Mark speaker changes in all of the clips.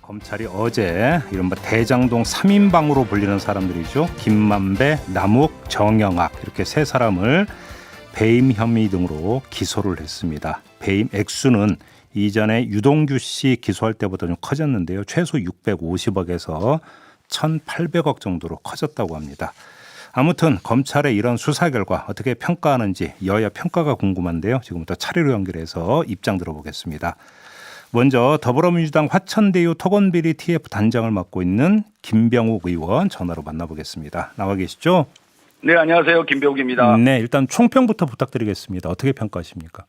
Speaker 1: 검찰이 어제 이른바 대장동 3인방으로 불리는 사람들이죠. 김만배, 남욱, 정영학 이렇게 세 사람을 배임 혐의 등으로 기소를 했습니다. 배임 액수는 이전에 유동규 씨 기소할 때보다 좀 커졌는데요. 최소 650억에서 1,800억 정도로 커졌다고 합니다. 아무튼 검찰의 이런 수사 결과 어떻게 평가하는지 여야 평가가 궁금한데요. 지금부터 차례로 연결해서 입장 들어보겠습니다. 먼저 더불어민주당 화천대유 토건비리 TF 단장을 맡고 있는 김병욱 의원 전화로 만나보겠습니다. 나와 계시죠?
Speaker 2: 네, 안녕하세요. 김병욱입니다.
Speaker 1: 네, 일단 총평부터 부탁드리겠습니다. 어떻게 평가하십니까?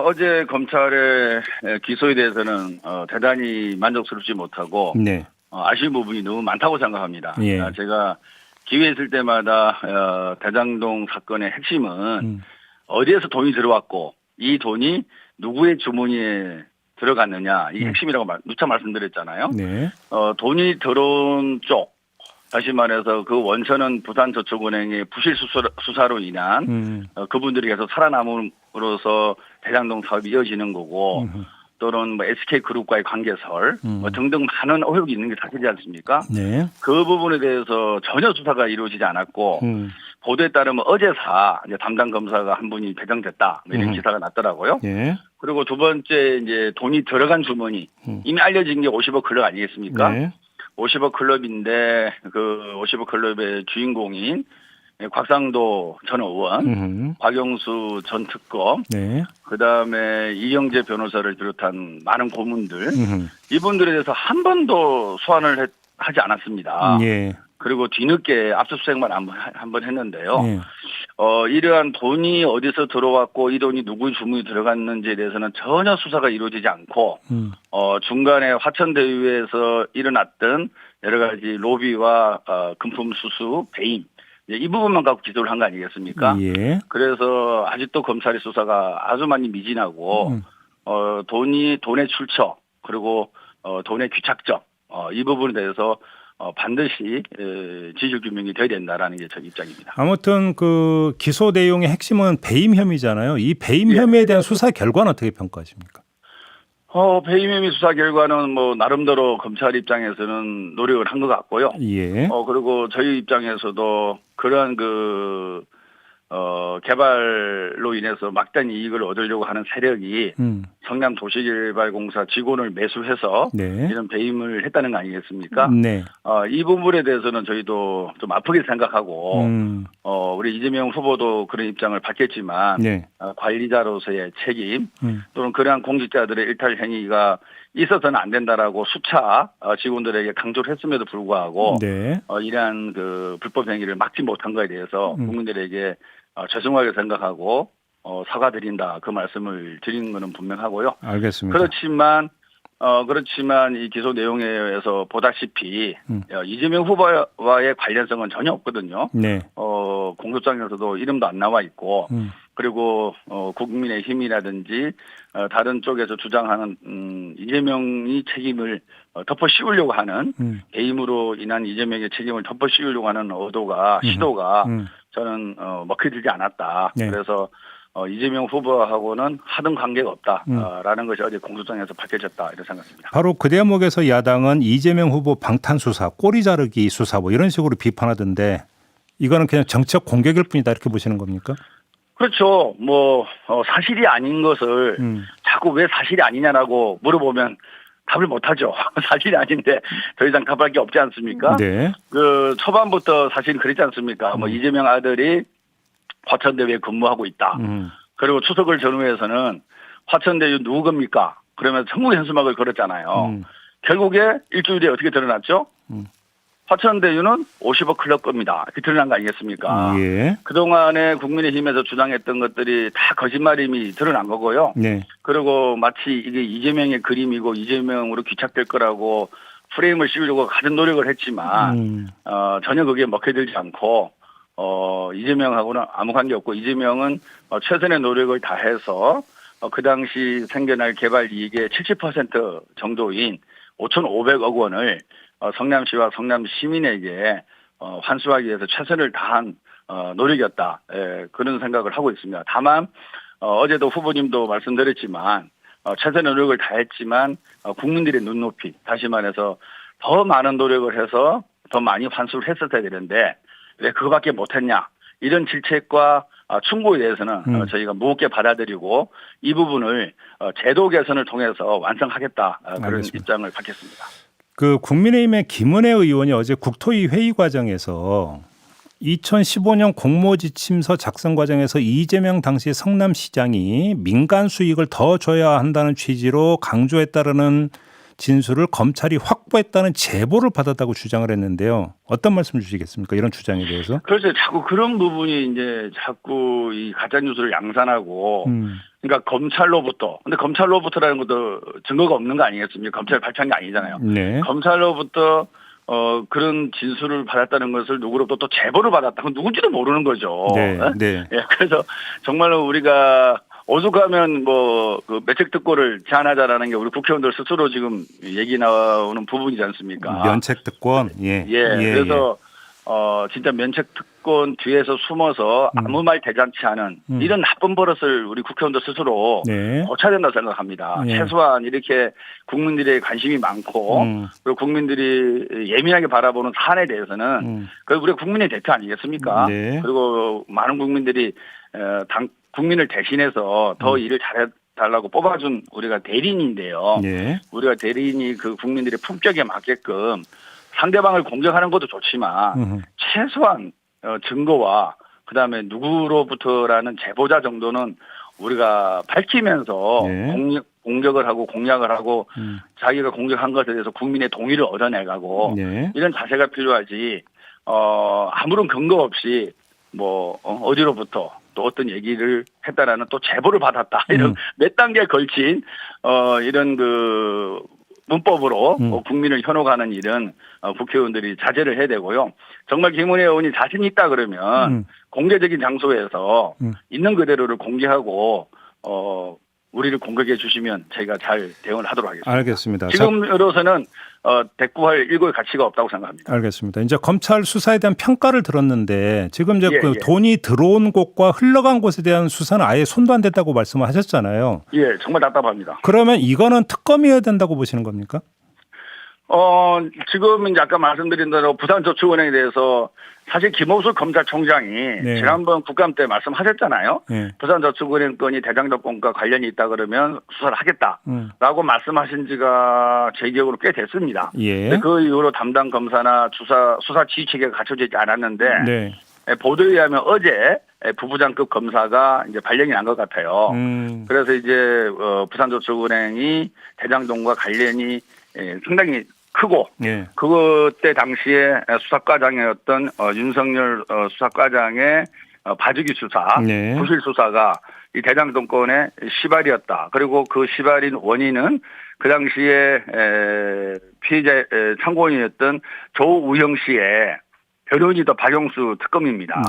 Speaker 2: 어제 검찰의 기소에 대해서는 대단히 만족스럽지 못하고
Speaker 1: 네.
Speaker 2: 아쉬운 부분이 너무 많다고 생각합니다.
Speaker 1: 예.
Speaker 2: 제가 기회 있을 때마다 대장동 사건의 핵심은 어디에서 돈이 들어왔고 이 돈이 누구의 주머니에 들어갔느냐 이 핵심이라고 누차 말씀드렸잖아요.
Speaker 1: 네.
Speaker 2: 돈이 들어온 쪽 다시 말해서 그 원천은 부산저축은행의 부실 수사로 인한 그분들이 계속 살아남음으로써 대장동 사업이 이어지는 거고 또는 뭐 SK그룹과의 관계설 등등 많은 의혹이 있는 게 사실이지 않습니까?
Speaker 1: 네.
Speaker 2: 그 부분에 대해서 전혀 수사가 이루어지지 않았고 보도에 따르면 어제사 이제 담당 검사가 한 분이 배정됐다 이런 기사가 났더라고요.
Speaker 1: 예.
Speaker 2: 그리고 두 번째 이제 돈이 들어간 주머니 이미 알려진 게 50억 클럽 아니겠습니까?
Speaker 1: 네.
Speaker 2: 50억 클럽인데 그 50억 클럽의 주인공인 곽상도 전 의원, 박영수 전 특검,
Speaker 1: 네.
Speaker 2: 그다음에 이영재 변호사를 비롯한 많은 고문들 이분들에 대해서 한 번도 소환을 하지 않았습니다.
Speaker 1: 예.
Speaker 2: 그리고 뒤늦게 압수수색만 한 번 했는데요.
Speaker 1: 예.
Speaker 2: 이러한 돈이 어디서 들어왔고 이 돈이 누구의 주머니에 들어갔는지에 대해서는 전혀 수사가 이루어지지 않고 중간에 화천대유에서 일어났던 여러 가지 로비와 금품 수수, 배임 이 부분만 갖고 기소를 한 거 아니겠습니까?
Speaker 1: 예.
Speaker 2: 그래서 아직도 검찰의 수사가 아주 많이 미진하고 돈의 출처 그리고 돈의 귀착점 이 부분에 대해서 반드시 진실 규명이 돼야 된다라는 게 제 입장입니다.
Speaker 1: 아무튼 그 기소 내용의 핵심은 배임 혐의잖아요. 이 배임 혐의에 대한 수사 결과는 어떻게 평가하십니까?
Speaker 2: 배임 혐의 수사 결과는 뭐 나름대로 검찰 입장에서는 노력을 한 것 같고요.
Speaker 1: 예.
Speaker 2: 그리고 저희 입장에서도 그러한 개발로 인해서 막대한 이익을 얻으려고 하는 세력이 성남도시개발공사 직원을 매수해서
Speaker 1: 네.
Speaker 2: 이런 배임을 했다는 거 아니겠습니까?
Speaker 1: 네.
Speaker 2: 이 부분에 대해서는 저희도 좀 아프게 생각하고 우리 이재명 후보도 그런 입장을 밝혔지만
Speaker 1: 네.
Speaker 2: 관리자로서의 책임 또는 그러한 공직자들의 일탈 행위가 있어서는 안 된다라고 수차 직원들에게 강조를 했음에도 불구하고
Speaker 1: 네.
Speaker 2: 이러한 그 불법 행위를 막지 못한 것에 대해서 국민들에게 죄송하게 생각하고 사과드린다 그 말씀을 드리는 것은 분명하고요.
Speaker 1: 알겠습니다.
Speaker 2: 그렇지만 이 기소 내용에서 보다시피 이재명 후보와의 관련성은 전혀 없거든요.
Speaker 1: 네.
Speaker 2: 공소장에서도 이름도 안 나와 있고 그리고 국민의힘이라든지 다른 쪽에서 주장하는 이재명이 책임을 덮어 씌우려고 하는 배임으로 인한 이재명의 책임을 덮어 씌우려고 하는 시도가 저는 먹혀들지 않았다.
Speaker 1: 네.
Speaker 2: 그래서 이재명 후보하고는 하등 관계가 없다라는 것이 어제 공소장에서 밝혀졌다 이렇게 생각합니다.
Speaker 1: 바로 그 대목에서 야당은 이재명 후보 방탄 수사, 꼬리 자르기 수사 뭐 이런 식으로 비판하던데 이거는 그냥 정책 공격일 뿐이다 이렇게 보시는 겁니까?
Speaker 2: 그렇죠. 사실이 아닌 것을 자꾸 왜 사실이 아니냐라고 물어보면 답을 못하죠. 사실이 아닌데 더 이상 답할 게 없지 않습니까?
Speaker 1: 네.
Speaker 2: 그 초반부터 사실은 그랬지 않습니까? 이재명 아들이 화천대유에 근무하고 있다. 그리고 추석을 전후해서는 화천대유 누구 겁니까? 그러면 전국 현수막을 걸었잖아요. 결국에 일주일에 어떻게 드러났죠? 화천대유는 50억 클럽 겁니다. 이렇게 드러난 거 아니겠습니까?
Speaker 1: 예.
Speaker 2: 그동안에 국민의힘에서 주장했던 것들이 다 거짓말임이 드러난 거고요.
Speaker 1: 네.
Speaker 2: 그리고 마치 이게 이재명의 그림이고 이재명으로 귀착될 거라고 프레임을 씌우려고 가진 노력을 했지만 전혀 그게 먹혀들지 않고 이재명하고는 아무 관계 없고 이재명은 최선의 노력을 다해서 그 당시 생겨날 개발 이익의 70% 정도인 5,500억 원을 성남시와 성남 시민에게 환수하기 위해서 최선을 다한 노력이었다. 그런 생각을 하고 있습니다. 다만 어제도 후보님도 말씀드렸지만 최선의 노력을 다했지만 국민들의 눈높이, 다시 말해서 더 많은 노력을 해서 더 많이 환수를 했었어야 되는데 왜 그거밖에 못했냐, 이런 질책과 충고에 대해서는 저희가 무겁게 받아들이고 이 부분을 제도 개선을 통해서 완성하겠다, 그런
Speaker 1: 알겠습니다.
Speaker 2: 입장을 밝혔습니다.
Speaker 1: 그 국민의힘의 김은혜 의원이 어제 국토위 회의 과정에서 2015년 공모지침서 작성 과정에서 이재명 당시 성남시장이 민간 수익을 더 줘야 한다는 취지로 강조했다는 진술을 검찰이 확보했다는 제보를 받았다고 주장을 했는데요. 어떤 말씀 주시겠습니까? 이런 주장에 대해서?
Speaker 2: 그렇죠. 자꾸 그런 부분이 이제 자꾸 이 가짜 뉴스를 양산하고, 그러니까 검찰로부터, 근데 검찰로부터라는 것도 증거가 없는 거 아니겠습니까? 검찰이 발표한 게 아니잖아요.
Speaker 1: 네.
Speaker 2: 검찰로부터 그런 진술을 받았다는 것을 누구로부터 또 제보를 받았다. 그건 누군지도 모르는 거죠.
Speaker 1: 네. 네.
Speaker 2: 예, 그래서 정말로 우리가 오죽하면 그 매책 특권을 제한하자라는 게 우리 국회의원들 스스로 지금 얘기 나오는 부분이지 않습니까?
Speaker 1: 면책 특권. 예.
Speaker 2: 그래서 진짜 면책 특권 뒤에서 숨어서 아무 말 대잔치 하는 이런 나쁜 버릇을 우리 국회의원들 스스로
Speaker 1: 네.
Speaker 2: 고쳐야 된다고 생각합니다. 최소한 이렇게 국민들의 관심이 많고 그리고 국민들이 예민하게 바라보는 사안에 대해서는 우리가 국민의 대표 아니겠습니까?
Speaker 1: 네.
Speaker 2: 그리고 많은 국민들이 국민을 대신해서 더 일을 잘해달라고 뽑아준 우리가 대리인인데요.
Speaker 1: 네.
Speaker 2: 우리가 대리인이 그 국민들의 품격에 맞게끔 상대방을 공격하는 것도 좋지만 최소한 증거와 그다음에 누구로부터라는 제보자 정도는 우리가 밝히면서
Speaker 1: 네.
Speaker 2: 공격을 하고 공략을 하고 자기가 공격한 것에 대해서 국민의 동의를 얻어내가고
Speaker 1: 네.
Speaker 2: 이런 자세가 필요하지. 아무런 근거 없이 어디로부터 또 어떤 얘기를 했다라는 또 제보를 받았다, 이런 몇 단계에 걸친 이런 그 문법으로 국민을 현혹하는 일은 국회의원들이 자제를 해야 되고요. 정말 김은혜 의원이 자신 있다 그러면 공개적인 장소에서 있는 그대로를 공개하고 우리를 공격해 주시면 저희가 잘 대응을 하도록 하겠습니다.
Speaker 1: 알겠습니다.
Speaker 2: 지금으로서는 대꾸할 일고의 가치가 없다고 생각합니다.
Speaker 1: 알겠습니다. 이제 검찰 수사에 대한 평가를 들었는데 지금 이제
Speaker 2: 예.
Speaker 1: 돈이 들어온 곳과 흘러간 곳에 대한 수사는 아예 손도 안 댔다고 말씀을 하셨잖아요.
Speaker 2: 예, 정말 답답합니다.
Speaker 1: 그러면 이거는 특검이어야 된다고 보시는 겁니까?
Speaker 2: 지금 이제 아까 말씀드린 대로 부산저축은행에 대해서 사실 김호수 검찰총장이 지난번 국감 때 말씀하셨잖아요. 부산저축은행 건이 대장동 건과 관련이 있다 그러면 수사를 하겠다라고 말씀하신 지가 제 기억으로 꽤 됐습니다. 근데 그 이후로 담당 검사나 수사 지휘체계가 갖춰지지 않았는데 보도에 의하면 어제 부부장급 검사가 이제 발령이 난 것 같아요. 그래서 이제 부산저축은행이 대장동과 관련이 상당히 크고 그때 당시에 수사과장이었던 윤석열 수사과장의 봐주기 수사, 부실 수사가 이 대장동 건의 시발이었다. 그리고 그 시발인 원인은 그 당시에 피의자 참고인이었던 조우영 씨의 변호인이던 박영수 특검입니다.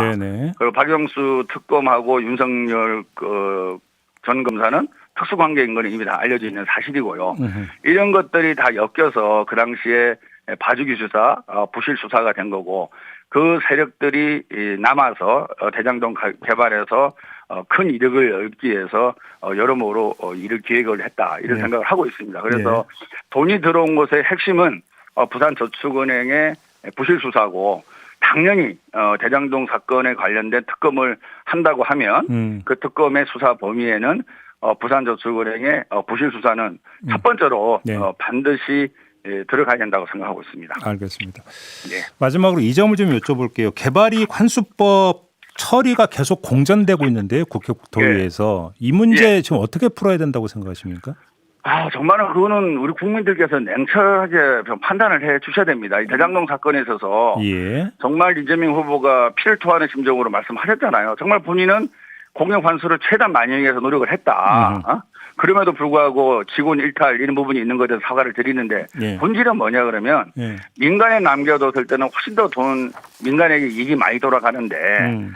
Speaker 2: 그리고 박영수 특검하고 윤석열 전 검사는 특수관계인 건 이미 다 알려져 있는 사실이고요. 이런 것들이 다 엮여서 그 당시에 봐주기 수사, 부실 수사가 된 거고 그 세력들이 남아서 대장동 개발에서 큰 이득을 얻기 위해서 여러모로 이를 기획을 했다, 이런 생각을 하고 있습니다. 그래서 돈이 들어온 것의 핵심은 부산저축은행의 부실 수사고 당연히 대장동 사건에 관련된 특검을 한다고 하면 그 특검의 수사 범위에는 부산저축은행의 부실 수사는 첫 번째로 반드시 들어가야 된다고 생각하고 있습니다.
Speaker 1: 알겠습니다. 마지막으로 이 점을 좀 여쭤볼게요. 개발이익 환수법 처리가 계속 공전되고 있는데요, 국회 국토위에서 이 문제 지금 어떻게 풀어야 된다고 생각하십니까?
Speaker 2: 정말은 그거는 우리 국민들께서 냉철하게 좀 판단을 해 주셔야 됩니다. 이 대장동 사건에 있어서 정말 이재명 후보가 피를 토하는 심정으로 말씀하셨잖아요. 정말 본인은 공영 환수를 최대한 많이 위해서 노력을 했다. 그럼에도 불구하고 직원 일탈 이런 부분이 있는 것에 대해서 사과를 드리는데 본질은 뭐냐 그러면 민간에 남겨뒀을 때는 훨씬 더 민간에게 이익이 많이 돌아가는데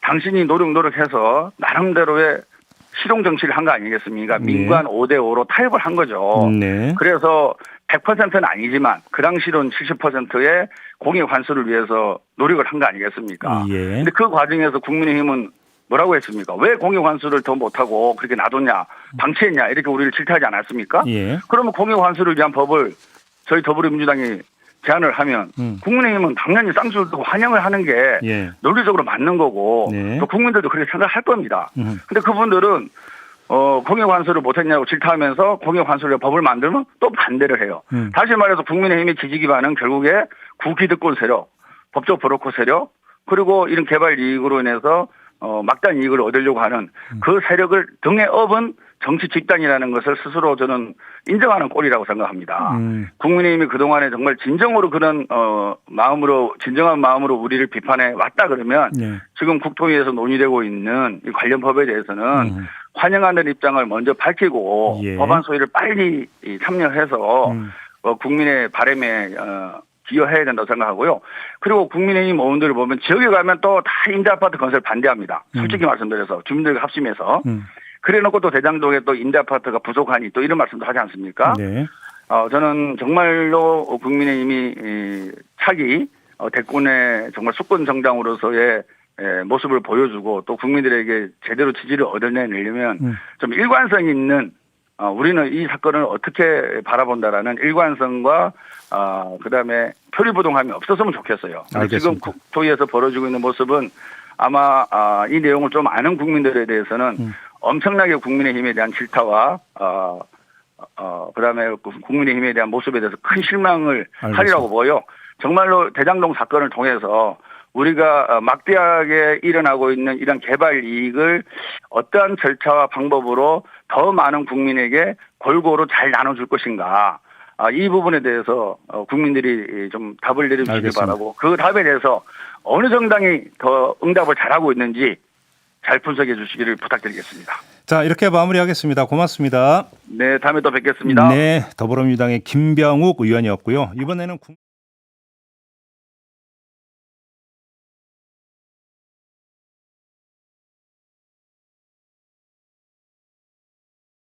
Speaker 2: 당신이 노력해서 나름대로의 실용 정치를 한 거 아니겠습니까? 민간 5대5로 타협을 한 거죠. 그래서 100%는 아니지만 그 당시로는 70%의 공익 환수를 위해서 노력을 한 거 아니겠습니까? 근데 그 과정에서 국민의힘은 뭐라고 했습니까? 왜 공익 환수를 더 못하고 그렇게 놔뒀냐, 방치했냐 이렇게 우리를 질타하지 않았습니까?
Speaker 1: 예.
Speaker 2: 그러면 공익 환수를 위한 법을 저희 더불어민주당이 제안을 하면 국민의힘은 당연히 쌍수도 환영을 하는 게
Speaker 1: 예.
Speaker 2: 논리적으로 맞는 거고
Speaker 1: 네.
Speaker 2: 또 국민들도 그렇게 생각할 겁니다. 근데 그분들은 공익 환수를 못했냐고 질타하면서 공익 환수를 법을 만들면 또 반대를 해요. 다시 말해서 국민의힘의 지지 기반은 결국에 구기득권 세력, 법적 브로커 세력, 그리고 이런 개발 이익으로 인해서 막단 이익을 얻으려고 하는 그 세력을 등에 업은 정치 집단이라는 것을 스스로 저는 인정하는 꼴이라고 생각합니다. 국민의힘이 그동안에 정말 진정으로 그런 마음으로 진정한 마음으로 우리를 비판해 왔다 그러면 지금 국토위에서 논의되고 있는 이 관련 법에 대해서는 환영하는 입장을 먼저 밝히고 법안 소위를 빨리 참여해서 국민의 바람에 기여해야 된다고 생각하고요. 그리고 국민의힘 의원들을 보면 지역에 가면 또 다 임대아파트 건설 반대합니다. 솔직히 말씀드려서 주민들과 합심해서. 그래놓고 또 대장동에 또 임대아파트가 부족하니 또 이런 말씀도 하지 않습니까?
Speaker 1: 네.
Speaker 2: 저는 정말로 국민의힘이 차기 대권의 정말 수권 정당으로서의 모습을 보여주고 또 국민들에게 제대로 지지를 얻어내려면 좀 일관성 있는 우리는 이 사건을 어떻게 바라본다라는 일관성과 그다음에 표리부동함이 없었으면 좋겠어요. 지금 국토위에서 벌어지고 있는 모습은 아마 이 내용을 좀 아는 국민들에 대해서는 엄청나게 국민의힘에 대한 질타와 그다음에 국민의힘에 대한 모습에 대해서 큰 실망을 하리라고 보여. 정말로 대장동 사건을 통해서 우리가 막대하게 일어나고 있는 이런 개발 이익을 어떠한 절차와 방법으로 더 많은 국민에게 골고루 잘 나눠줄 것인가. 이 부분에 대해서 국민들이 좀 답을 내려주시기 바라고 그 답에 대해서 어느 정당이 더 응답을 잘하고 있는지 잘 분석해 주시기를 부탁드리겠습니다.
Speaker 1: 자, 이렇게 마무리하겠습니다. 고맙습니다.
Speaker 2: 네, 다음에 또 뵙겠습니다.
Speaker 1: 네, 더불어민주당의 김병욱 의원이었고요. 이번에는